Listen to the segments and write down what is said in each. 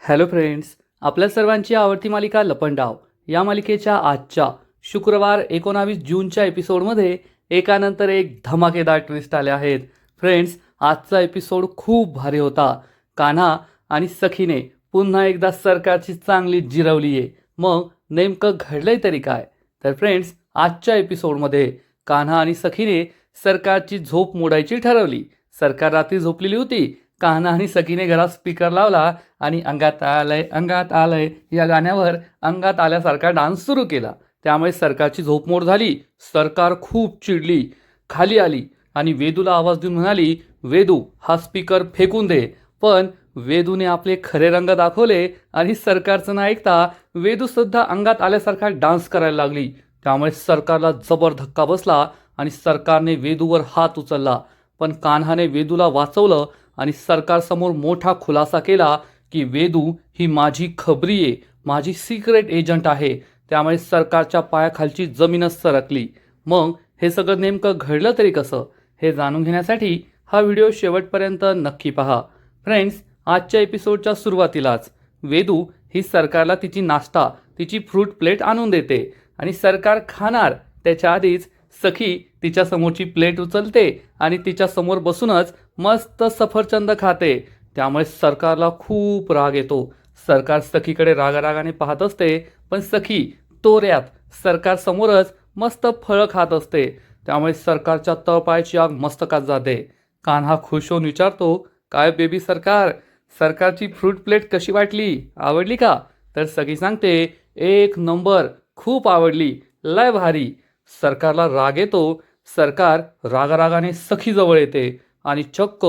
Hello friends, आपल्या सर्वांची आवडती मालिका लपंडाव या मालिकेच्या आजच्या शुक्रवार 19 जूनच्या एपिसोडमध्ये एकानंतर एक धमाकेदार ट्विस्ट आले आहेत. फ्रेंड्स, आजचा एपिसोड खूप भारी होता. कान्हा आणि सखीने पुन्हा एकदा सरकारची चांगली जिरवली आहे. मग नेमकं घडलंय तरी काय? तर फ्रेंड्स, आजच्या एपिसोडमध्ये कान्हा आणि सखीने सरकारची झोप मोडायची ठरवली. सरकार रात्री झोपलेली होती. कान्हा आणि सखीने घरात स्पीकर लावला आणि अंगात आलंय या गाण्यावर अंगात आल्यासारखा डान्स सुरू केला. त्यामुळे सरकारची झोपमोड झाली. सरकार खूप चिडली, खाली आली आणि वेदूला आवाज देऊन म्हणाली, वेदू हा स्पीकर फेकून दे. पण वेदूने आपले खरे रंग दाखवले आणि सरकारचं न ऐकता वेदू सुद्धा अंगात आल्यासारखा डान्स करायला लागली. त्यामुळे सरकारला जबर धक्का बसला आणि सरकारने वेदूवर हात उचलला. पण कान्हाने वेदूला वाचवलं आणि सरकारसमोर मोठा खुलासा केला की वेदू ही माझी खबरी आहे, माझी सिक्रेट एजंट आहे. त्यामुळे सरकारच्या पायाखालची जमीनच सरकली. मग हे सगळं नेमकं घडलं तरी कसं, हे जाणून घेण्यासाठी हा व्हिडिओ शेवटपर्यंत नक्की पहा. फ्रेंड्स, आजच्या एपिसोडच्या सुरुवातीलाच वेदू ही सरकारला तिची नाश्ता, तिची फ्रूट प्लेट आणून देते आणि सरकार खाणार त्याच्या आधीच सखी तिच्या समोरची प्लेट उचलते आणि तिच्या समोर बसूनच मस्त सफरचंद खाते. त्यामुळे सरकारला खूप राग येतो. सरकार सखीकडे रागारागाने पाहत असते, पण सखी तोऱ्यात सरकार समोरच मस्त फळं खात असते. त्यामुळे सरकारच्या तळपायाची आग मस्तकात जाते. कान्हा खुश होऊन विचारतो, काय बेबी सरकार, सरकारची फ्रूट प्लेट कशी वाटली, आवडली का? तर सखी सांगते, एक नंबर, खूप आवडली, लय भारी. सरकारला राग येतो. सरकार रागारागाने सखीजवळ येते आणि चक्क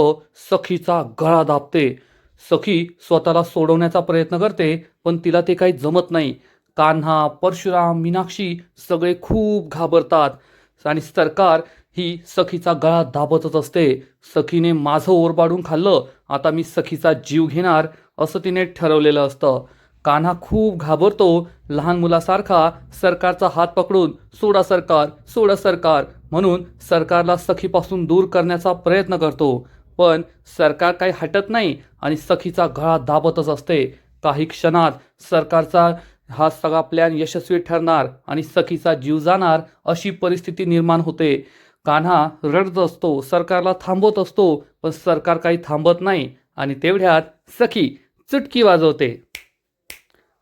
सखीचा गळा दाबते. सखी स्वतःला सोडवण्याचा प्रयत्न करते, पण तिला ते काही जमत नाही. कान्हा, परशुराम, मीनाक्षी सगळे खूप घाबरतात आणि सरकार ही सखीचा गळा दाबतच असते. सखीने माझं ओरबाडून खाल्लं, आता मी सखीचा जीव घेणार असं तिने ठरवलेलं असतं. कान्हा खूप घाबरतो. लहान मुलासारखा सरकारचा हात पकडून सोडा सरकार, सोडा सरकार म्हणून सरकारला सखीपासून दूर करण्याचा प्रयत्न करतो. पण सरकार काही हटत नाही आणि सखीचा गळा दाबतच असते. काही क्षणात सरकारचा हा सगळा प्लॅन यशस्वी ठरणार आणि सखीचा जीव जाणार अशी परिस्थिती निर्माण होते. कान्हा रडत असतो, सरकारला थांबवत असतो, पण सरकार काही थांबत नाही आणि तेवढ्यात सखी चुटकी वाजवते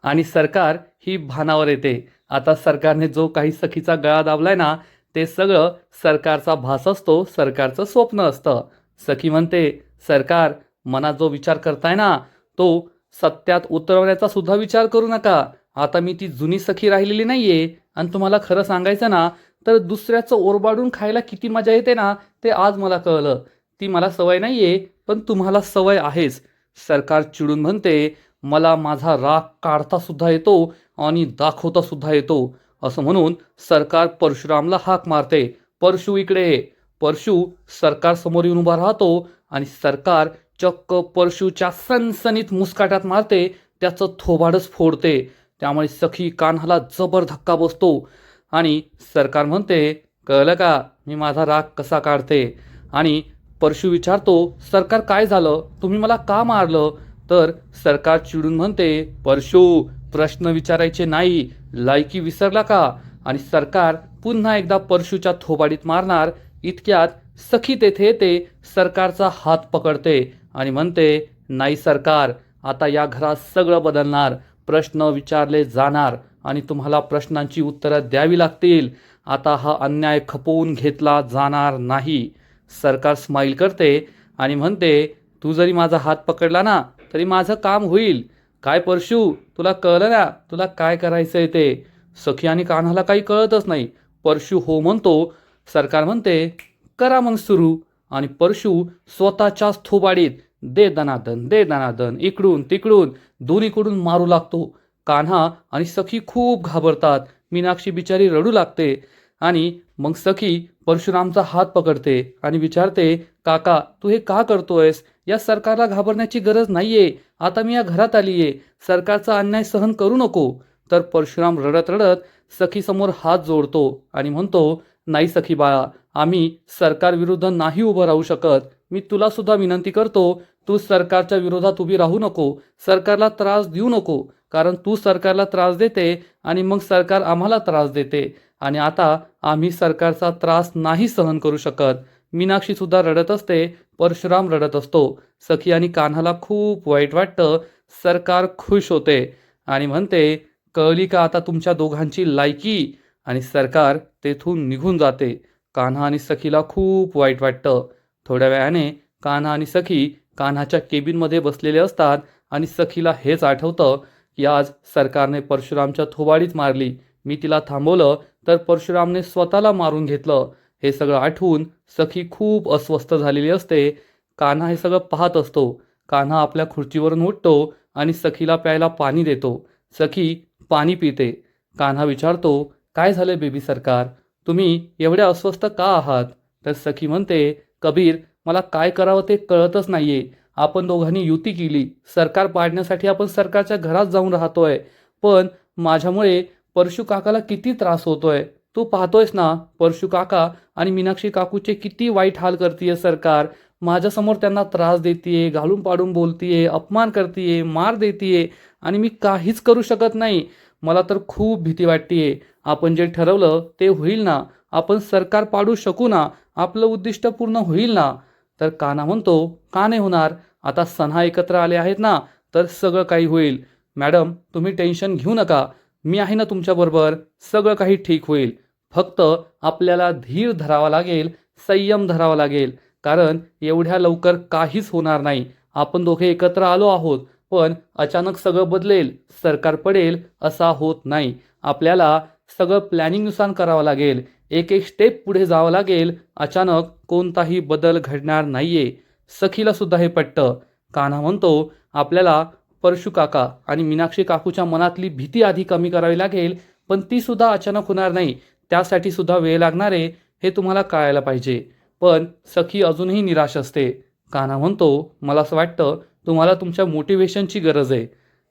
आणि सरकार ही भानावर येते. आता सरकारने जो काही सखीचा गळा दाबलाय ना, ते सगळं सरकारचा भास असतो, सरकारचं स्वप्न असतं. सखी म्हणते, सरकार मनात जो विचार करताय ना, तो सत्यात उतरवण्याचा सुद्धा विचार करू नका. आता मी ती जुनी सखी राहिलेली नाहीये आणि तुम्हाला खरं सांगायचं ना, तर दुसऱ्याचं ओरबाडून खायला किती मजा येते ना, ते आज मला कळलं. ती मला सवय नाहीये, पण तुम्हाला सवय आहेच. सरकार चिडून म्हणते, मला माझा राग काढता सुद्धा येतो आणि दाखवता सुद्धा येतो. असं म्हणून सरकार परशुरामला हाक मारते, परशू इकडे ये. परशू सरकार समोर येऊन उभा राहतो आणि सरकार चक्क परशूच्या सणसणीत मुस्काटात मारते, त्याचं थोबाडच फोडते. त्यामुळे सखी कान्हाला जबर धक्का बसतो आणि सरकार म्हणते, कळलं का मी माझा राग कसा काढते? आणि परशू विचारतो, सरकार काय झालं, तुम्ही मला का मारलं? तर सरकार चिडून म्हणते, परशू प्रश्न विचारायचे नाही, लायकी विसरला का? आणि सरकार पुन्हा एकदा परशूच्या थोबाडीत मारणार. इतक्यात सखी तेथे येते, सरकारचा हात पकडते आणि म्हणते, नाही सरकार, आता या घरात सगळं बदलणार. प्रश्न विचारले जाणार आणि तुम्हाला प्रश्नांची उत्तरं द्यावी लागतील. आता हा अन्याय खपवून घेतला जाणार नाही. सरकार स्माईल करते आणि म्हणते, तू जरी माझा हात पकडला ना, तरी माझं काम होईल. काय परशू, तुला कळलं ना तुला काय करायचंय ते? सखी आणि कान्हाला काही कळतच नाही. परशू हो म्हणतो. सरकार म्हणते, करा मग सुरू. आणि परशू स्वतःच्याच थोबाडीत दे दनादन, दे दनादन, इकडून तिकडून दोन्हीकडून मारू लागतो. कान्हा आणि सखी खूप घाबरतात. मीनाक्षी बिचारी रडू लागते आणि मग सखी परशुरामचा हात पकडते आणि विचारते, काका तू हे का करतोयस? या सरकारला घाबरण्याची गरज नाहीये. आता मी या घरात आलीये, सरकारचा अन्याय सहन करू नको. तर परशुराम रडत रडत सखीसमोर हात जोडतो आणि म्हणतो, नाही सखी बाळा, आम्ही सरकार विरुद्ध नाही उभं राहू शकत. मी तुला सुद्धा विनंती करतो, तू सरकारच्या विरोधात उभी राहू नको, सरकारला त्रास देऊ नको, कारण तू सरकारला त्रास देते आणि मग सरकार आम्हाला त्रास देते आणि आता आम्ही सरकारचा त्रास नाही सहन करू शकत. मीनाक्षी सुद्धा रडत असते, परशुराम रडत असतो. सखी आणि कान्हाला खूप वाईट वाटतं. सरकार खुश होते आणि म्हणते, कळली का आता तुमच्या दोघांची लायकी? आणि सरकार तेथून निघून जाते. कान्हा आणि सखीला खूप वाईट वाटतं. थोड्या वेळाने कान्हा आणि सखी कान्हाच्या केबिनमध्ये बसलेले असतात आणि सखीला हेच आठवतं की आज सरकारने परशुरामच्या थोबाडीच मारली. मी तिला थांबवलं तर परशुरामने स्वतःला मारून घेतलं. हे सगळं आठवून सखी खूप अस्वस्थ झालेली असते. कान्हा हे सगळं पाहत असतो. कान्हा आपल्या खुर्चीवरून उठतो आणि सखीला प्यायला पाणी देतो. सखी पाणी पिते. कान्हा विचारतो, काय झालं बेबी सरकार? तुम्ही एवढ्या अस्वस्थ का आहात? तर सखी म्हणते, कबीर, मला काय करावं ते कळतच नाहीये. आपण दोघांनी युती केली, सरकार पाडण्यासाठी आपण सरकारच्या घरात जाऊन राहतोय, पण माझ्यामुळे परशू काकाला किती त्रास होतोय. तू पाहतोयस ना, परशू काका आणि मीनाक्षी काकूचे किती वाईट हाल करतीये सरकार. माझ्यासमोर त्यांना त्रास देतीये, घालून पाडून बोलतीये, अपमान करतीये, मार देतीये आणि मी काहीच करू शकत नाही. मला तर खूप भीती वाटतीये. आपण जे ठरवलं ते होईल ना? आपण सरकार पाडू शकू ना? आपलं उद्दिष्ट पूर्ण होईल ना? तर कान्हा म्हणतो, का नाही होणार? आता सन्हा एकत्र आले आहेत ना, तर सगळं काही होईल. मॅडम, तुम्ही टेन्शन घेऊ नका. मी आहे ना तुमच्याबरोबर. सगळं काही ठीक होईल. फक्त आपल्याला धीर धरावा लागेल, संयम धरावा लागेल. कारण एवढ्या लवकर काहीच होणार नाही. आपण दोघे एकत्र आलो आहोत, पण अचानक सगळं बदलेल, सरकार पडेल असा होत नाही. आपल्याला सगळं प्लॅनिंगनुसार करावं लागेल. एक एक स्टेप पुढे जावं लागेल. अचानक कोणताही बदल घडणार नाहीये. सखीला सुद्धा हे पटतं. कान्हा म्हणतो, आपल्याला परशू काका आणि मीनाक्षी काकूच्या मनातली भीती आधी कमी करावी लागेल, पण ती सुद्धा अचानक होणार नाही. त्यासाठी सुद्धा वेळ लागणार आहे, हे तुम्हाला कळायला पाहिजे. पण सखी अजूनही निराश असते. कान्हा म्हणतो, मला असं वाटतं तुम्हाला तुमच्या मोटिवेशनची गरज आहे.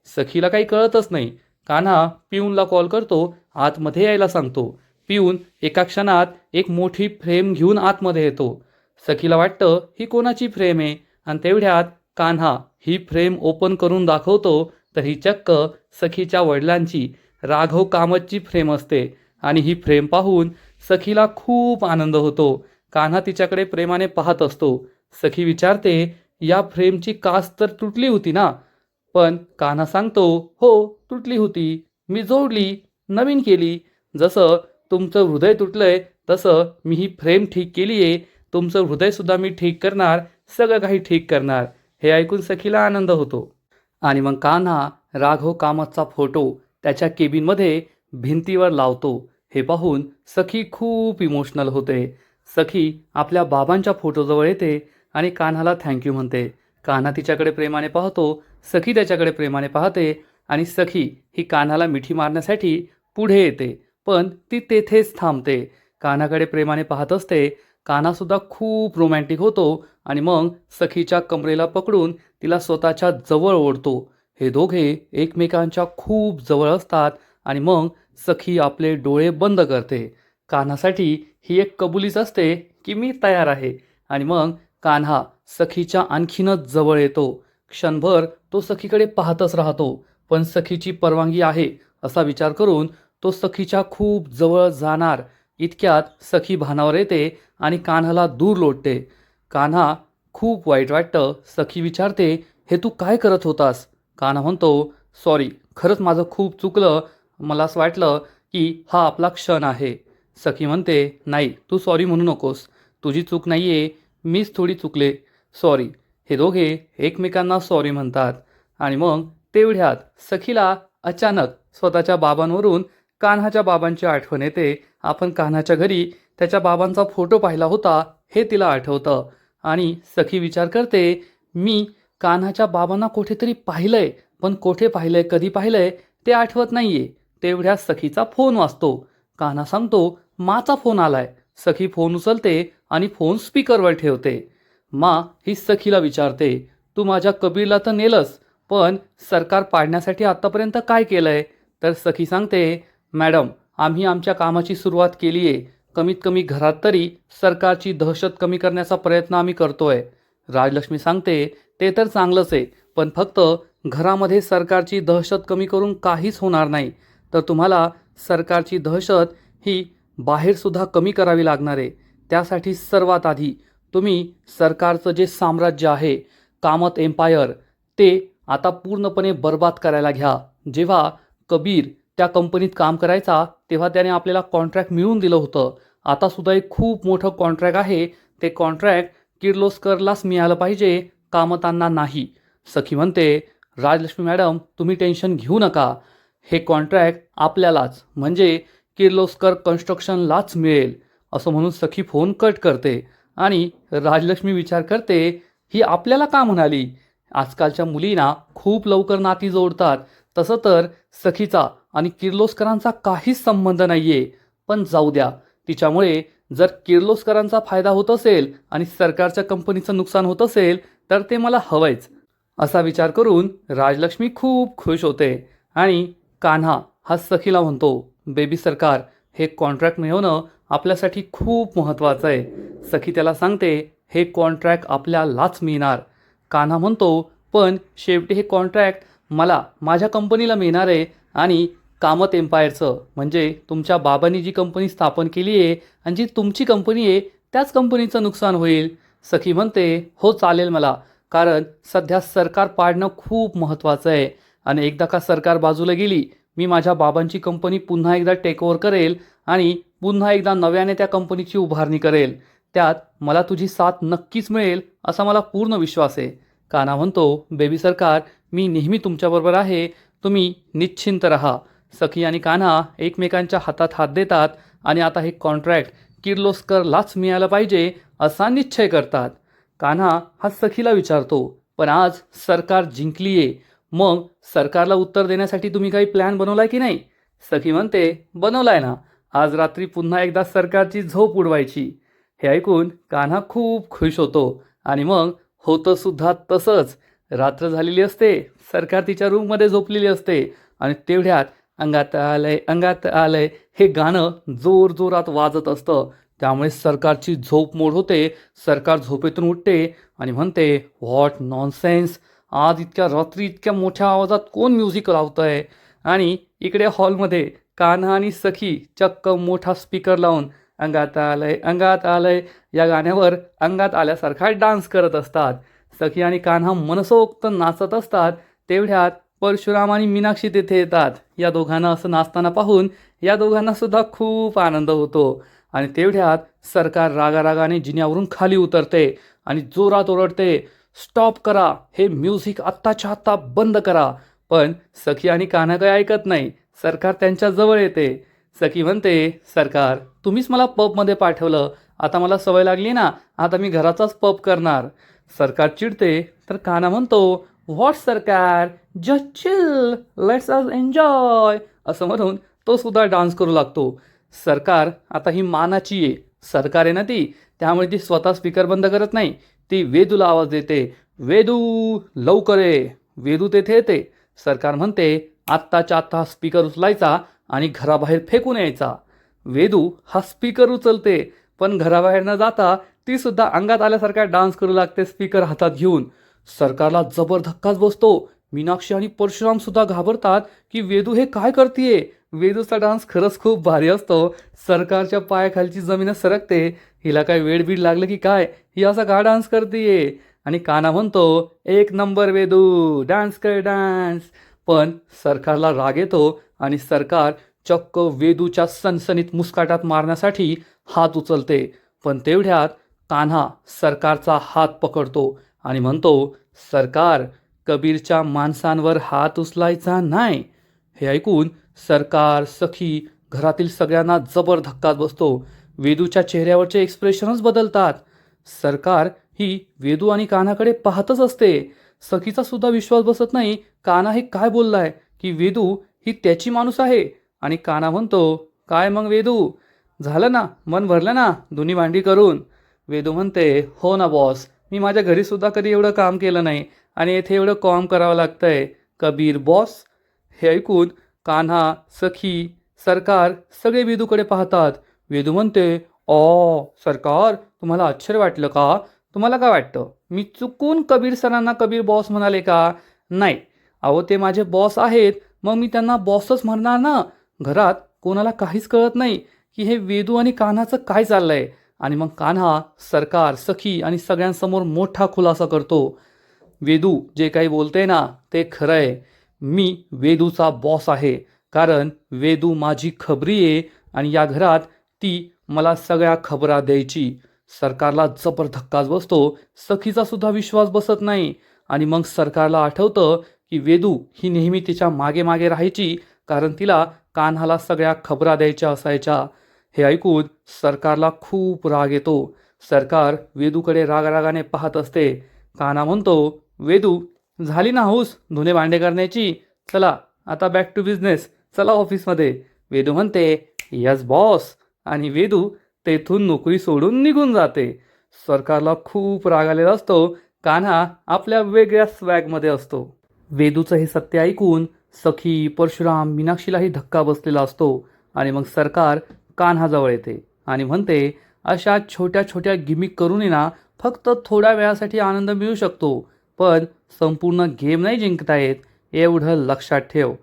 सखीला काही कळतच नाही. कान्हा पिऊनला कॉल करतो, आतमध्ये यायला सांगतो. पिऊन एका क्षणात एक मोठी फ्रेम घेऊन आतमध्ये येतो. सखीला वाटतं ही कोणाची फ्रेम आहे आणि तेवढ्यात कान्हा ही फ्रेम ओपन करून दाखवतो तर ही चक्क सखीच्या वडिलांची, राघव कामतची फ्रेम असते आणि ही फ्रेम पाहून सखीला खूप आनंद होतो. कान्हा तिच्याकडे प्रेमाने पाहत असतो. सखी विचारते, या फ्रेमची काच तर तुटली होती ना? पण कान्हा सांगतो, हो तुटली होती, मी जोडली, नवीन केली. जसं तुमचं हृदय तुटलंय तसं मी ही फ्रेम ठीक केली आहे. तुमचं हृदयसुद्धा मी ठीक करणार, सगळं काही ठीक करणार. हे ऐकून सखीला आनंद होतो. आणि मग कान्हा राघव कामतचा फोटो त्याच्या केबिनमध्ये भिंतीवर लावतो. हे पाहून सखी खूप इमोशनल होते. सखी आपल्या बाबांच्या फोटोजवळ येते आणि कान्हाला थँक्यू म्हणते. कान्हा तिच्याकडे प्रेमाने पाहतो, सखी त्याच्याकडे प्रेमाने पाहते आणि सखी ही कान्हाला मिठी मारण्यासाठी पुढे येते, पण ती तेथेच थांबते. कान्हाकडे प्रेमाने पाहत असते. कान्हासुद्धा खूप रोमॅन्टिक होतो आणि मग सखीच्या कमरेला पकडून तिला स्वतःच्या जवळ ओढतो. हे दोघे एकमेकांच्या खूप जवळ असतात आणि मग सखी आपले डोळे बंद करते. कान्हासाठी ही एक कबुलीच असते की मी तयार आहे. आणि मग कान्हा सखीच्या आणखीनच जवळ येतो. क्षणभर तो सखीकडे पाहतच राहतो, पण सखीची परवानगी आहे असा विचार करून तो सखीच्या खूप जवळ जाणार इतक्यात सखी भानावर येते आणि कान्हाला दूर लोटते. कान्हा खूप वाईट वाटतं. सखी विचारते, हे तू काय करत होतास? कान्हा म्हणतो, सॉरी, खरंच माझं खूप चुकलं. मला असं वाटलं की हा आपला क्षण आहे. सखी म्हणते, नाही, तू सॉरी म्हणू नकोस. तुझी चूक नाही आहे, मीच थोडी चुकले, सॉरी. हे दोघे एकमेकांना सॉरी म्हणतात आणि मग तेवढ्यात सखीला अचानक स्वतःच्या बाबांवरून कान्हाच्या बाबांची आठवण येते. आपण कान्हाच्या घरी त्याच्या बाबांचा फोटो पाहिला होता हे तिला आठवतं आणि सखी विचार करते, मी कान्हाच्या बाबांना कुठेतरी पाहिलंय, पण कुठे पाहिलंय, कधी पाहिलंय ते आठवत नाहीये. तेवढ्या सखीचा फोन वाजतो. कान्हा सांगतो, माचा फोन आलाय. सखी फोन उचलते आणि फोन स्पीकरवर ठेवते. मा ही सखीला विचारते, तू माझ्या कबीरला तर नेलंस, पण सरकार पाडण्यासाठी आत्तापर्यंत काय केलंय? तर सखी सांगते, मॅडम, आम्ही आमच्या कामाची सुरुवात केली आहे. कमीत कमी घरात तरी सरकारची दहशत कमी करण्याचा प्रयत्न आम्ही करतोय. राजलक्ष्मी सांगते, ते तर चांगलंच आहे, पण फक्त घरामध्ये सरकारची दहशत कमी करून काहीच होणार नाही. तर तुम्हाला सरकारची दहशत ही बाहेरसुद्धा कमी करावी लागणार आहे. त्यासाठी सर्वात आधी तुम्ही सरकारचं जे साम्राज्य आहे, कामत एम्पायर, ते आता पूर्णपणे बर्बाद करायला घ्या. जेव्हा कबीर त्या कंपनीत काम करायचा तेव्हा त्याने आपल्याला कॉन्ट्रॅक्ट मिळवून दिलं होतं. आतासुद्धा एक खूप मोठं कॉन्ट्रॅक्ट आहे. ते कॉन्ट्रॅक्ट किर्लोस्करलाच मिळालं पाहिजे, कामतांना नाही. सखी म्हणते, राजलक्ष्मी मॅडम तुम्ही टेन्शन घेऊ नका. हे कॉन्ट्रॅक्ट आपल्यालाच म्हणजे किर्लोस्कर कन्स्ट्रक्शनलाच मिळेल. असं म्हणून सखी फोन कट करते आणि राजलक्ष्मी विचार करते, ही आपल्याला का म्हणाली? आजकालच्या मुलींना खूप लवकर नाती जोडतात. तसं तर सखीचा आणि किर्लोस्करांचा काहीच संबंध नाहीये. पण जाऊ द्या, तिच्यामुळे जर किर्लोस्करांचा फायदा होत असेल आणि सरकारच्या कंपनीचं नुकसान होत असेल तर ते मला हवंयच. असा विचार करून राजलक्ष्मी खूप खुश होते आणि कान्हा हा सखीला म्हणतो, बेबी सरकार, हे कॉन्ट्रॅक्ट मिळवणं आपल्यासाठी खूप महत्त्वाचं आहे. सखी त्याला सांगते, हे कॉन्ट्रॅक्ट आपल्यालाच मिळणार. कान्हा म्हणतो, पण शेवटी हे कॉन्ट्रॅक्ट मला माझ्या कंपनीला मिळणार आहे आणि कामत एम्पायरचं म्हणजे तुमच्या बाबांनी जी कंपनी स्थापन केली आहे आणि जी तुमची कंपनी आहे त्याच कंपनीचं नुकसान होईल. सखी म्हणते, हो चालेल मला, कारण सध्या सरकार पाडणं खूप महत्त्वाचं आहे आणि एकदा का सरकार बाजूला गेली, मी माझ्या बाबांची कंपनी पुन्हा एकदा टेकओव्हर करेल आणि पुन्हा एकदा नव्याने त्या कंपनीची उभारणी करेल. त्यात मला तुझी साथ नक्कीच मिळेल असा मला पूर्ण विश्वास आहे. कान्हा म्हणतो, बेबी सरकार, मी नेहमी तुमच्याबरोबर आहे, तुम्ही निश्चिंत राहा. सखी आणि कान्हा एकमेकांच्या हातात हात देतात आणि आता हे कॉन्ट्रॅक्ट किर्लोस्करलाच मिळालं पाहिजे असा निश्चय करतात. कान्हा हा सखीला विचारतो, पण आज सरकार जिंकली आहे, मग सरकारला उत्तर देण्यासाठी तुम्ही काही प्लॅन बनवलाय की नाही? सखी म्हणते, बनवलाय ना, आज रात्री पुन्हा एकदा सरकारची झोप उडवायची. हे ऐकून कान्हा खूप खुश होतो आणि मग होतं सुद्धा तसंच. रात्र झालेली असते, सरकार तिच्या रूममध्ये झोपलेली असते आणि तेवढ्यात अंगात आलंय अंगात आलंय हे गाणं जोर जोरात वाजत असतं. त्यामुळे सरकारची झोप मोड होते. सरकार झोपेतून उठते आणि म्हणते, व्हॉट नॉनसेन्स, आज इतक्या रात्री इतक्या मोठ्या आवाजात कोण म्युझिक लावतंय? आणि इकडे हॉलमध्ये कान्हा आणि सखी चक्क मोठा स्पीकर लावून अंगात आलंय या गाण्यावर अंगात आल्यासारखा डान्स करत असतात. सखी आणि कान्हा मनसोक्त नाचत असतात. तेवढ्यात परशुराम आणि मीनाक्षी तिथे येतात. या दोघांना असं नाचताना पाहून या दोघांना सुद्धा खूप आनंद होतो आणि तेवढ्यात सरकार रागारागाने जिन्यावरून खाली उतरते आणि जोरात ओरडते, स्टॉप करा, हे म्युझिक आत्ताच्या आत्ता बंद करा. पण सखी आणि कान्हा काही ऐकत नाही. सरकार त्यांच्या जवळ येते. सखी म्हणते, सरकार, तुम्हीच मला पबमध्ये पाठवलं, आता मला सवय लागली ना, आता मी घराचाच पब करणार. सरकार चिडते तर कान्हा म्हणतो, व्हॉट सरकार, just chill, let's us enjoy, असं म्हणून तो सुद्धा डान्स करू लागतो. सरकार आता ही मानाची आहे, सरकार आहे ना ती, त्यामुळे ती स्वतः स्पीकर बंद करत नाही, ती वेदूला आवाज देते, वेदू लवकर ये. वेदू तेथे येते. सरकार म्हणते, आत्ताच्या आत्ता स्पीकर उचलायचा आणि घराबाहेर फेकून यायचा. वेदू हा स्पीकर उचलते, पण घराबाहेर न जाता ती सुद्धा अंगात आल्यासारखा डान्स करू लागते स्पीकर हातात घेऊन. सरकारला जबर धक्काच बसतो. मीनाक्षी आणि परशुराम सुद्धा घाबरतात की वेदू हे काय करतीये. वेदूचा डान्स खरंच खूप भारी असतो. सरकारच्या पायाखालची जमीनच सरकते. हिला काय वेडबीड लागलं की काय, ही असा का डान्स करतीये? आणि कान्हा म्हणतो, एक नंबर वेदू, डान्स कर डान्स. पण सरकारला राग येतो आणि सरकार चक्क वेदूच्या सनसनीत मुस्काटात मारण्यासाठी हात उचलते. पण तेवढ्यात कान्हा सरकारचा हात पकडतो आणि म्हणतो, सरकार, कबीरच्या माणसांवर हात उचलायचा नाही. हे ऐकून सरकार, सखी, घरातील सगळ्यांना जबर धक्काच बसतो. वेदूच्या चेहऱ्यावरचे एक्सप्रेशनच बदलतात. सरकार ही वेदू आणि कान्हाकडे पाहतच असते. सखीचा सुद्धा विश्वास बसत नाही. कान्हा हे काय बोललाय की वेदू ही त्याची माणूस आहे. आणि कान्हा म्हणतो, काय मग वेदू, झालं ना, मन भरलं ना दोन्ही भांडी करून? वेदू म्हणते, हो ना बॉस, मी माझ्या घरीसुद्धा कधी एवढं काम केलं नाही आणि येथे एवढं काम करावं लागतंय कबीर बॉस. हे ऐकून कान्हा, सखी, सरकार सगळे वेदूकडे पाहतात. वेदू म्हणते, सरकार, तुम्हाला आश्चर्य वाटलं का? तुम्हाला काय वाटतं, मी चुकून कबीर सरांना कबीर बॉस म्हणाले का? नाही. अहो, ते माझे बॉस आहेत, मग मी त्यांना बॉसच म्हणणार ना. घरात कोणाला काहीच कळत नाही की हे वेदू आणि कान्हाचं काय चाललंय. आणि मग कान्हा सरकार, सखी आणि सगळ्यांसमोर मोठा खुलासा करतो. वेदू जे काही बोलते ना ते खरं आहे. मी वेदूचा बॉस आहे, कारण वेदू माझी खबरी आहे आणि या घरात ती मला सगळ्या खबरा द्यायची. सरकारला जबर धक्काच बसतो. सखीचा सुद्धा विश्वास बसत नाही. आणि मग सरकारला आठवतं की वेदू ही नेहमी तिच्या मागे मागे राहायची, कारण तिला कान्हाला सगळ्या खबरा द्यायच्या असायच्या. हे ऐकून सरकारला खूप राग येतो. सरकार वेदूकडे रागारागाने पाहत असते. कान्हा म्हणतो, वेदू, झाली ना हौस धुणे भांडे करण्याची? चला आता बॅक टू बिझनेस, चला ऑफिसमध्ये. वेदू म्हणते, यस बॉस. आणि वेदू तेथून नोकरी सोडून निघून जाते. सरकारला खूप राग आलेला असतो. कान्हा आपल्या वेगळ्या स्वॅगमध्ये असतो. वेदूचं हे सत्य ऐकून सखी, परशुराम, मीनाक्षीलाही धक्का बसलेला असतो. आणि मग सरकार कान्हाजवळ येते आणि म्हणते, अशा छोट्या छोट्या गिमिक करून ना फक्त थोड्या वेळासाठी आनंद मिळू शकतो, पण संपूर्ण गेम नाही जिंकता येत, एवढं लक्षात ठेव.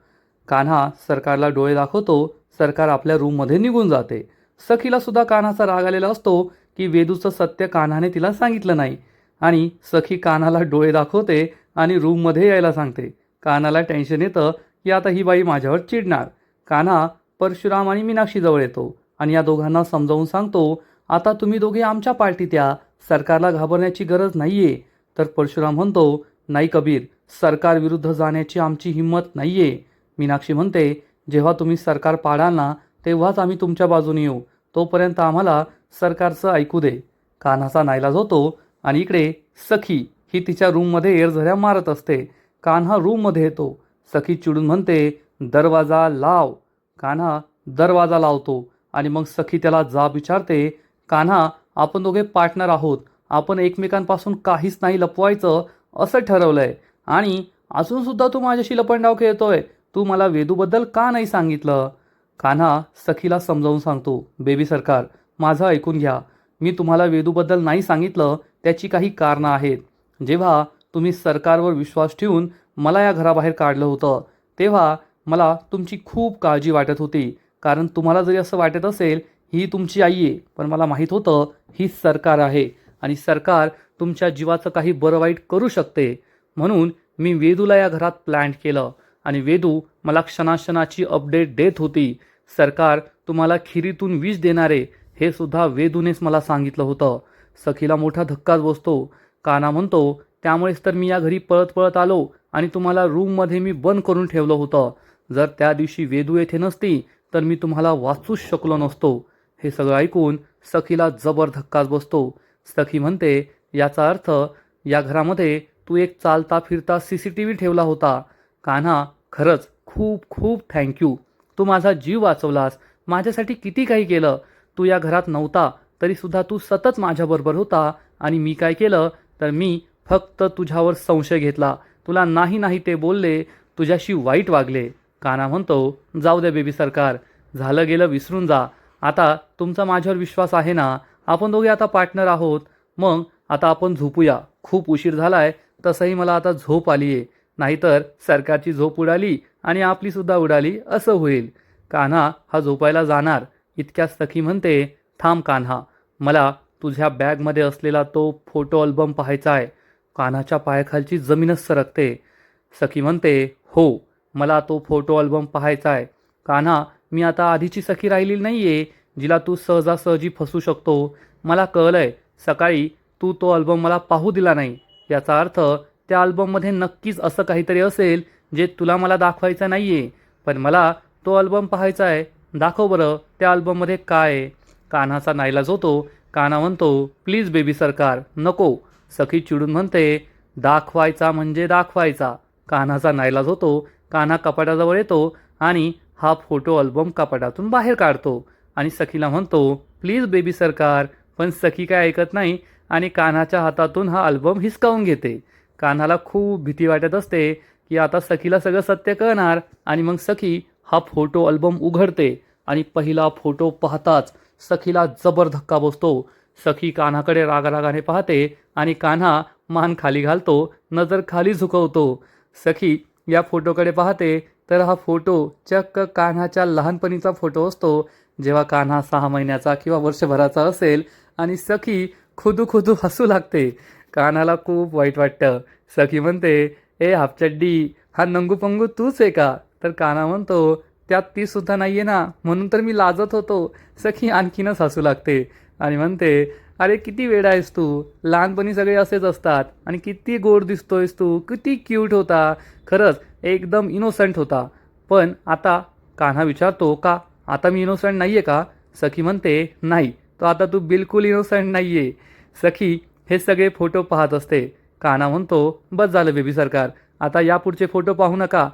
कान्हा सरकारला डोळे दाखवतो. सरकार आपल्या रूममध्ये निघून जाते. सखीला सुद्धा कान्हाचा राग आलेला असतो की वेदूचं सत्य कान्हाने तिला सांगितलं नाही. आणि सखी कान्हाला डोळे दाखवते आणि रूममध्ये यायला सांगते. कान्हाला टेन्शन येतं की आता ही बाई माझ्यावर चिडणार. कान्हा परशुराम आणि मीनाक्षीजवळ येतो आणि या दोघांना समजावून सांगतो, आता तुम्ही दोघे आमच्या पार्टीत या, सरकारला घाबरण्याची गरज नाहीये. तर परशुराम म्हणतो, नाही कबीर, सरकार विरुद्ध जाण्याची आमची हिंमत नाहीये. मीनाक्षी म्हणते, जेव्हा तुम्ही सरकार पाडाल ना तेव्हाच आम्ही तुमच्या बाजूने येऊ, तोपर्यंत आम्हाला सरकारचं ऐकू दे. कान्हाचा नाईलाज होतो. आणि इकडे सखी ही तिच्या रूममध्ये एरझऱ्या मारत असते. कान्हा रूममध्ये येतो. सखी चिडून म्हणते, दरवाजा लाव. कान्हा दरवाजा लावतो आणि मग सखी त्याला जाब विचारते, कान्हा, आपण दोघे पार्टनर आहोत, आपण एकमेकांपासून काहीच नाही लपवायचं असं ठरवलंय. आणि अजून सुद्धा तू माझ्याशी लपंडाव खेळतोय. तू मला वेदूबद्दल का नाही सांगितलं? कान्हा सखीला समजावून सांगतो, बेबी सरकार, माझं ऐकून घ्या. मी तुम्हाला वेदूबद्दल नाही सांगितलं त्याची काही कारणं आहेत. जेव्हा तुम्ही सरकारवर विश्वास ठेवून मला या घराबाहेर काढलं होतं, तेव्हा मला तुमची खूप काळजी वाटत होती. कारण तुम्हाला जरी असं वाटत असेल ही तुमची आई आहे, पण मला माहीत होतं ही सरकार आहे आणि सरकार तुमच्या जीवाचं काही बरं वाईट करू शकते. म्हणून मी वेदूला या घरात प्लॅन केलं आणि वेदू मला क्षणाक्षणाची अपडेट देत होती. सरकार तुम्हाला खिरीतून विष देणारे हे सुद्धा वेदूनेच मला सांगितलं होतं. सखीला मोठा धक्काच बसतो. कान्हा म्हणतो, त्यामुळेच तर मी या घरी पळत पळत आलो आणि तुम्हाला रूममध्ये मी बंद करून ठेवलं होतं. जर त्या दिवशी वेदू येथे नसती तर मी तुम्हाला वाचूच शकलो नसतो. हे सगळं ऐकून सखीला जबर धक्काच बसतो. सखी म्हणते, याचा अर्थ या घरामध्ये तू एक चालता फिरता CCTV ठेवला होता. कान्हा, खरंच खूप खूप थँक्यू. तू माझा जीव वाचवलास. माझ्यासाठी किती काही केलं. तू या घरात नव्हता तरीसुद्धा तू सतत माझ्याबरोबर होता. आणि मी काय केलं तर मी फक्त तुझ्यावर संशय घेतला. तुला नाही नाही ते बोलले, तुझ्याशी वाईट वागले. कान्हा म्हणतो, जाऊ दे बेबी सरकार, झालं गेलं विसरून जा. आता तुमचा माझ्यावर विश्वास आहे ना? आपण दोघे आता पार्टनर आहोत. मग आता आपण झोपूया. खूप उशीर झालाय. तसंही मला आता झोप आली आहे. नाहीतर सरकारची झोप उडाली आणि आपलीसुद्धा उडाली असं होईल. कान्हा हा झोपायला जाणार. इतक्यात सखी म्हणते, थांब कान्हा, मला तुझ्या बॅगमध्ये असलेला तो फोटो अल्बम पाहायचा आहे. कान्हाच्या पायाखालची जमीनच सरकते. सखी म्हणते, हो, मला तो फोटो अल्बम पाहायचा आहे. कान्हा, मी आता आधीची सखी राहिलेली नाही आहे जिला तू सहजासहजी फसू शकतो. मला कळलंय, सकाळी तू तो अल्बम मला पाहू दिला नाही. याचा अर्थ त्या अल्बममध्ये नक्कीच असं काहीतरी असेल जे तुला मला दाखवायचं नाही आहे. पण मला तो अल्बम पाहायचा आहे. दाखव बरं त्या अल्बममध्ये काय आहे. कान्हाचा नाईलाज होतो. कान्हा म्हणतो, प्लीज बेबी सरकार, नको. सखी चिडून म्हणते, दाखवायचा म्हणजे दाखवायचा. कान्हाचा नाईलाज होतो. कान्हा कपाटाजवळ येतो आणि हा फोटो अल्बम कपाटातून बाहेर काढतो आणि सखीला म्हणतो, प्लीज बेबी सरकार. पण सखी काय ऐकत नाही आणि कान्हाच्या हातातून हा अल्बम हिसकावून घेते. कान्हाला खूप भीती वाटत असते की आता सखीला सगळं सत्य कळणार. आणि मग सखी हा फोटो अल्बम उघडते आणि पहिला फोटो पाहताच सखीला जबर धक्का बसतो. सखी कान्हाकडे रागारागाने पाहते आणि कान्हा मान खाली घालतो, नजर खाली झुकवतो. सखी या फोटोकडे पाहते तर हा फोटो चक्क कान्हाच्या लहानपणीचा फोटो असतो, जेव्हा कान्हा 6 महिन्याचा किंवा वर्षभराचा असेल. आणि सखी खुदू खुदू हसू लागते. कान्हाला खूप वाईट वाटतं. सखी म्हणते, ए हापचड्डी, हा नंगू पंगू तूच आहे का? तर कान्हा म्हणतो, त्यात ती सुद्धा नाही आहे ना, म्हणून तर मी लाजत होतो. सखी आणखीनच हसू लागते आणि म्हणते, अरे किती वेडा आहेस तू, लहानपणी सगळे असेच असतात आणि किती गोड दिसतोयस तू, किती क्यूट होता, खरंच एकदम इनोसंट होता. पण आता? कान्हा विचारतो, का आता मी इनोसंट नाही आहे का? सखी म्हणते, नाही, तो आता तू बिलकुल इनोसंट नाही आहे. सखी हे सगळे फोटो पाहत असते. कान्हा म्हणतो, बस झालं बेबी सरकार, आता यापुढचे फोटो पाहू नका.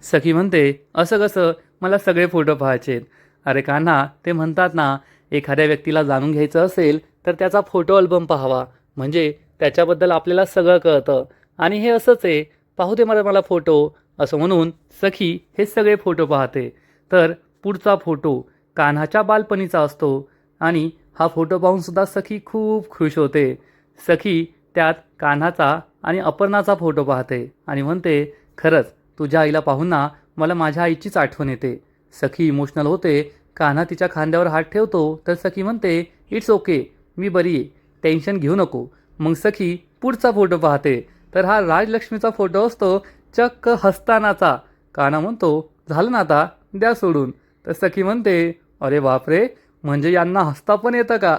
सखी म्हणते, असं कसं, मला सगळे फोटो पाहायचे. अरे कान्हा, ते म्हणतात ना, एखाद्या व्यक्तीला जाणून घ्यायचं असेल तर त्याचा फोटो अल्बम पाहावा, म्हणजे त्याच्याबद्दल आपल्याला सगळं कळतं. आणि हे असंच आहे, पाहू दे मला मला फोटो. असं म्हणून सखी हे सगळे फोटो पाहते. तर पुढचा फोटो कान्हाच्या बालपणीचा असतो आणि हा फोटो पाहूनसुद्धा सखी खूप खुश होते. सखी त्यात कान्हाचा आणि अपर्णाचा फोटो पाहते आणि म्हणते, खरंच तुझ्या आईला पाहून ना मला माझ्या आईचीच आठवण येते. सखी इमोशनल होते. कान्हा तिच्या खांद्यावर हात ठेवतो तर सखी म्हणते, इट्स ओके, मी बरी आहे, टेन्शन घेऊ नको. मग सखी पुढचा फोटो पाहते तर हा राजलक्ष्मीचा फोटो असतो, चक्क हसतानाचा. कान्हा म्हणतो, झालं ना आता, द्या सोडून. तर सखी म्हणते, अरे बापरे, म्हणजे यांना हसता पण येतं का?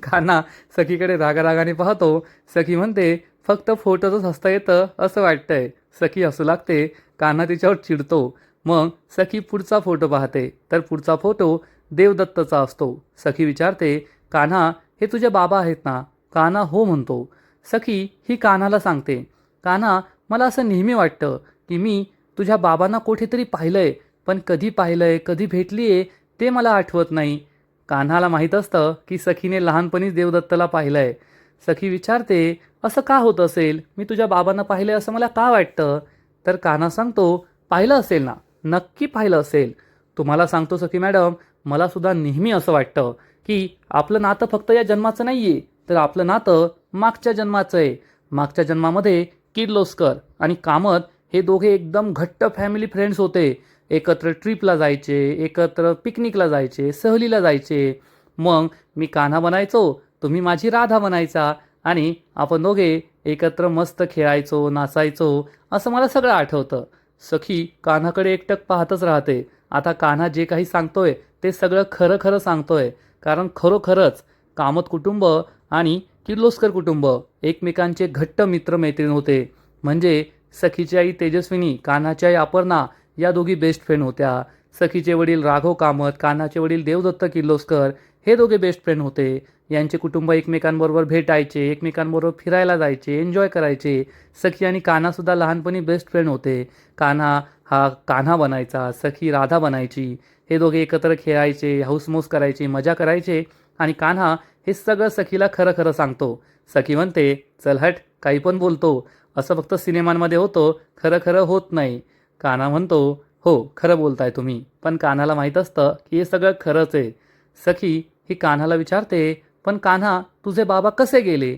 कान्हा सखीकडे रागारागाने पाहतो. सखी म्हणते, फक्त फोटोतच हसता येतं असं वाटतंय. सखी हसू लागते. कान्हा तिच्यावर चिडतो. मग सखी पुढचा फोटो पाहते तर पुढचा फोटो देवदत्तचा असतो. सखी विचारते, कान्हा हे तुझे बाबा आहेत ना? कान्हा हो म्हणतो. सखी ही कान्हाला सांगते, कान्हा मला असं नेहमी वाटतं की मी तुझ्या बाबांना कुठेतरी पाहिलंय, पण कधी पाहिलंय, कधी भेटलीये ते मला आठवत नाही. कान्हाला माहीत असतं की सखीने लहानपणीच देवदत्तला पाहिलंय. सखी विचारते, असं का होत असेल, मी तुझ्या बाबांना पाहिलंय असं मला का वाटतं? तर कान्हा सांगतो, पाहिलं असेल ना, नक्की पाहिलं असेल. तुम्हाला सांगतो सखी मॅडम, मला सुद्धा नेहमी असं वाटतं की आपलं नातं फक्त या जन्माचं नाही आहे, तर आपलं नातं मागच्या जन्माचं आहे. मागच्या जन्मामध्ये किर्लोस्कर आणि कामत हे दोघे एकदम घट्ट फॅमिली फ्रेंड्स होते. एकत्र ट्रिपला जायचे, एकत्र पिकनिकला जायचे, सहलीला जायचे. मग मी कान्हा बनायचो, तुम्ही माझी राधा बनायचा आणि आपण दोघे एकत्र मस्त खेळायचो, नाचायचो, असं मला सगळं आठवतं. सखी कान्हाकडे एकटक पाहतच राहते. आता कान्हा जे काही सांगतोय ते सगळं खरं खरं सांगतोय, कारण खरोखरच कामत कुटुंब आणि किर्लोस्कर कुटुंब एकमेकांचे घट्ट मित्रमैत्रीण होते. म्हणजे सखीची आई तेजस्विनी, कान्हाची आई अपर्णा या दोघी बेस्ट फ्रेंड होत्या. सखीचे वडील राघव कामत, कान्हाचे वडील देवदत्त किर्लोस्कर हे दोघे बेस्ट फ्रेंड होते. यांचे कुटुंब एकमेकांबरोबर भेटायचे, एकमेकांबरोबर फिरायला जायचे, एन्जॉय करायचे. सखी आणि कान्हासुद्धा लहानपणी बेस्ट फ्रेंड होते. कान्हा हा कान्हा बनायचा, सखी राधा बनायची. हे दोघे एकत्र खेळायचे, हौसमौस करायचे, मजा करायचे आणि कान्हा हे सगळं सखीला खरं खरं सांगतो. सखी म्हणते, चल हट, काही पण बोलतो, असं फक्त सिनेमांमध्ये होतं, खरं खरं होत नाही. कान्हा म्हणतो, हो खरं बोलताय तुम्ही, पण कान्हाला माहीत असतं की हे सगळं खरंच आहे. सखी ही कान्हाला विचारते, पण कान्हा तुझे बाबा कसे गेले?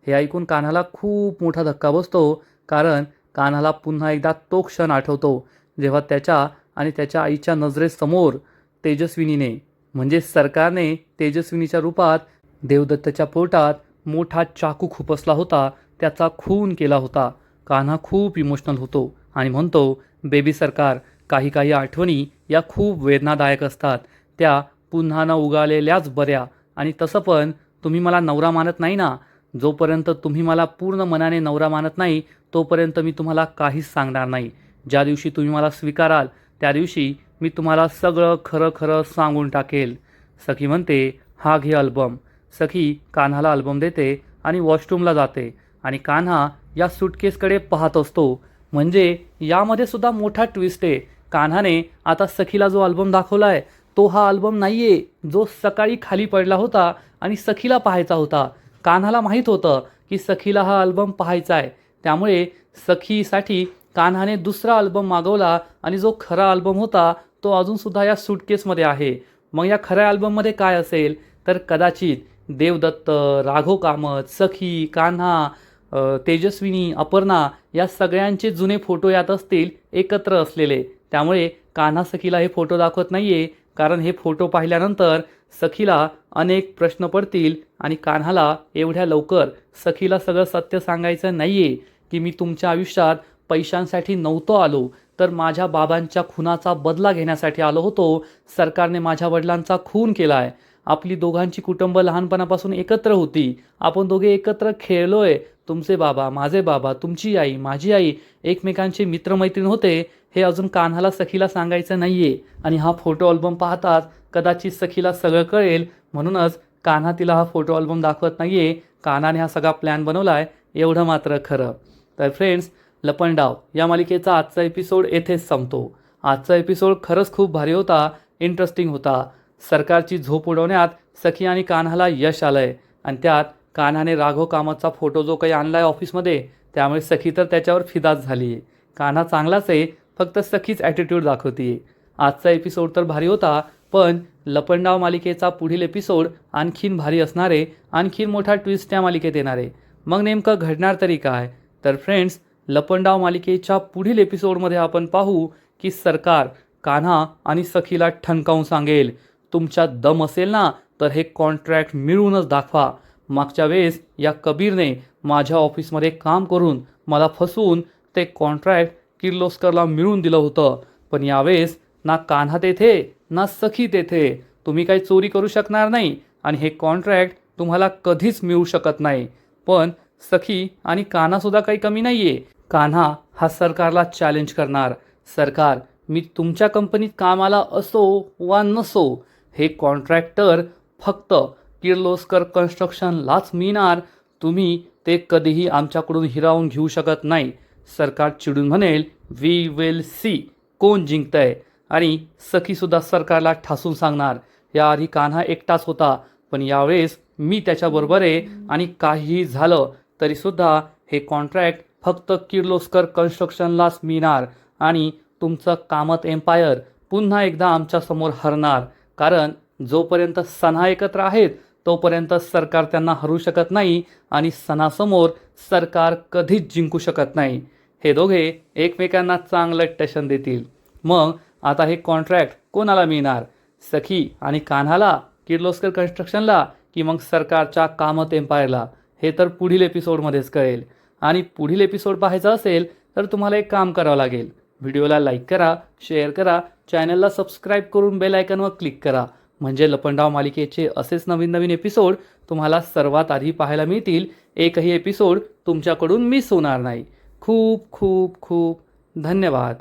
हे ऐकून कान्हाला खूप मोठा धक्का बसतो, कारण कान्हाला पुन्हा एकदा तो क्षण आठवतो जेव्हा त्याच्या आणि त्याच्या आईच्या नजरेसमोर तेजस्विनीने, म्हणजे सरकारने तेजस्विनीच्या रूपात देवदत्तच्या पोटात मोठा चाकू खुपसला होता, त्याचा खून केला होता. कान्हा खूप इमोशनल होतो आणि म्हणतो, बेबी सरकार, काही काही आठवणी या खूप वेदनादायक असतात, त्या पुन्हा न उगालेल्याच बऱ्या. आणि तसं पण तुम्ही मला नवरा मानत नाही ना, जोपर्यंत तुम्ही मला पूर्ण मनाने नवरा मानत नाही तोपर्यंत मी तुम्हाला काहीच सांगणार नाही. ज्या दिवशी तुम्ही मला स्वीकाराल त्या दिवशी मी तुम्हाला सगळं खरं खरं सांगून टाकेल. सखी म्हणते, हा घे अल्बम. सखी कान्हाला अल्बम देते आणि वॉशरूमला जाते आणि कान्हा या सूटकेसकडे पाहत असतो. म्हणजे यामध्ये सुद्धा मोठा ट्विस्ट आहे. कान्हाने आता सखीला जो अल्बम दाखवला आहे तो हा अल्बम नाही आहे, जो सकाळी खाली पडला होता आणि सखीला पाहायचा होता. कान्हाला माहीत होतं की सखीला हा अल्बम पाहायचा आहे, त्यामुळे सखीसाठी कान्हाने दुसरा अल्बम मागवला आणि जो खरा अल्बम होता तो अजूनसुद्धा या सूटकेसमध्ये आहे. मग या खऱ्या अल्बममध्ये काय असेल, तर कदाचित देवदत्त, राघव कामत, सखी, कान्हा, तेजस्विनी, अपर्णा या सगळ्यांचे जुने फोटो यात असतील एकत्र असलेले. त्यामुळे कान्हा सखीला हे फोटो दाखवत नाहीये, कारण हे फोटो पाहिल्यानंतर सखीला अनेक प्रश्न पडतील आणि कान्हाला एवढ्या लवकर सखीला सगळं सत्य सांगायचं नाहीये की मी तुमच्या आयुष्यात पैशांसाठी नव्हतो आलो, तर माझ्या बाबांच्या खुनाचा बदला घेण्यासाठी आलो होतो. सरकारने माझ्या वडिलांचा खून केला आहे. आपली दोघांची कुटुंब लहानपणापासून एकत्र होती. आपण दोघे एकत्र खेळलोय. तुमचे बाबा, माझे बाबा, तुमची आई, माझी आई एकमेकांचे मित्रमैत्रीण होते. हे अजून कान्हाला सखीला सांगायचं नाहीये. आणि हा फोटो अल्बम पाहताच कदाचित सखीला सगळं कळेल. म्हणूनच कान्हा तिला हा फोटो अल्बम दाखवत नाहीये. कान्हाने हा सगळा प्लॅन बनवलाय, एवढं मात्र खरं. तर फ्रेंड्स, लपंडाव या मालिकेचा आजचा एपिसोड येथेच संपतो. आजचा एपिसोड खरंच खूप भारी होता, इंटरेस्टिंग होता. सरकारची झोप उडवण्यात सखी आणि कान्हाला यश आलंय आणि त्यात कान्हाने राघव कामतचा फोटो जो काही आणलाय ऑफिसमध्ये, त्यामुळे सखी तर त्याच्यावर फिदाच झाली आहे. कान्हा चांगलाच आहे, फक्त सखीच ॲटिट्यूड दाखवतीये. आजचा एपिसोड तर भारी होता, पण लपंडाव मालिकेचा पुढील एपिसोड आणखीन भारी असणार आहे. आणखीन मोठा ट्विस्ट त्या मालिकेत येणार आहे. मग नेमकं घडणार तरी काय? तर फ्रेंड्स, लपंडाव मालिकेच्या पुढील एपिसोडमध्ये आपण पाहू की सरकार कान्हा आणि सखीला ठणकावून सांगेल, तुमच्यात दम असेल ना तर हे कॉन्ट्रॅक्ट मिळवूनच दाखवा. मागच्या वेळेस या कबीरने माझ्या ऑफिसमध्ये काम करून मला फसवून ते कॉन्ट्रॅक्ट किर्लोस्करला मिळवून दिलं होतं, पण यावेळेस ना कान्हा तेथे ना सखी तेथे. तुम्ही काही चोरी करू शकणार नाही आणि हे कॉन्ट्रॅक्ट तुम्हाला कधीच मिळू शकत नाही. पण सखी आणि कान्हासुद्धा काही कमी नाही आहे. कान्हा हा सरकारला चॅलेंज करणार, सरकार मी तुमच्या कंपनीत कामाला असो वा नसो, हे कॉन्ट्रॅक्टर फक्त किर्लोस्कर कन्स्ट्रक्शनलाच मिळणार. तुम्ही ते कधीही आमच्याकडून हिरावून घेऊ शकत नाही. सरकार चिडून म्हणेल, वी विल सी कोण जिंकतंय. आणि सखीसुद्धा सरकारला ठासून सांगणार, याआधी कान्हा एकटाच होता, पण यावेळेस मी त्याच्याबरोबर आहे आणि काहीही झालं तरीसुद्धा हे कॉन्ट्रॅक्ट फक्त किर्लोस्कर कन्स्ट्रक्शनलाच मिळणार आणि तुमचं कामत एम्पायर पुन्हा एकदा आमच्यासमोर हरणार. कारण जोपर्यंत सना एकत्र आहेत तोपर्यंत सरकार त्यांना हरू शकत नाही आणि सणासमोर सरकार कधीच जिंकू शकत नाही. हे दोघे एकमेकांना चांगलं टशन देतील. मग आता हे कॉन्ट्रॅक्ट कोणाला मिळणार? सखी आणि कान्हाला, किर्लोस्कर कन्स्ट्रक्शनला, की मग सरकारच्या कामत एम्पायरला? हे तर पुढील एपिसोडमध्येच कळेल. आणि पुढील एपिसोड पाहायचा असेल तर तुम्हाला एक काम करावं लागेल. व्हिडिओला लाईक करा, शेअर करा, चॅनलला सबस्क्राईब करून बेल आयकॉनवर क्लिक करा. म्हणजे लपंडाव मालिकेचे असेच नवीन नवीन एपिसोड तुम्हाला सर्वात आधी पाहायला मिळतील. एकही एपिसोड तुमच्याकडून मिस होणार नाही. खूप खूप खूप धन्यवाद.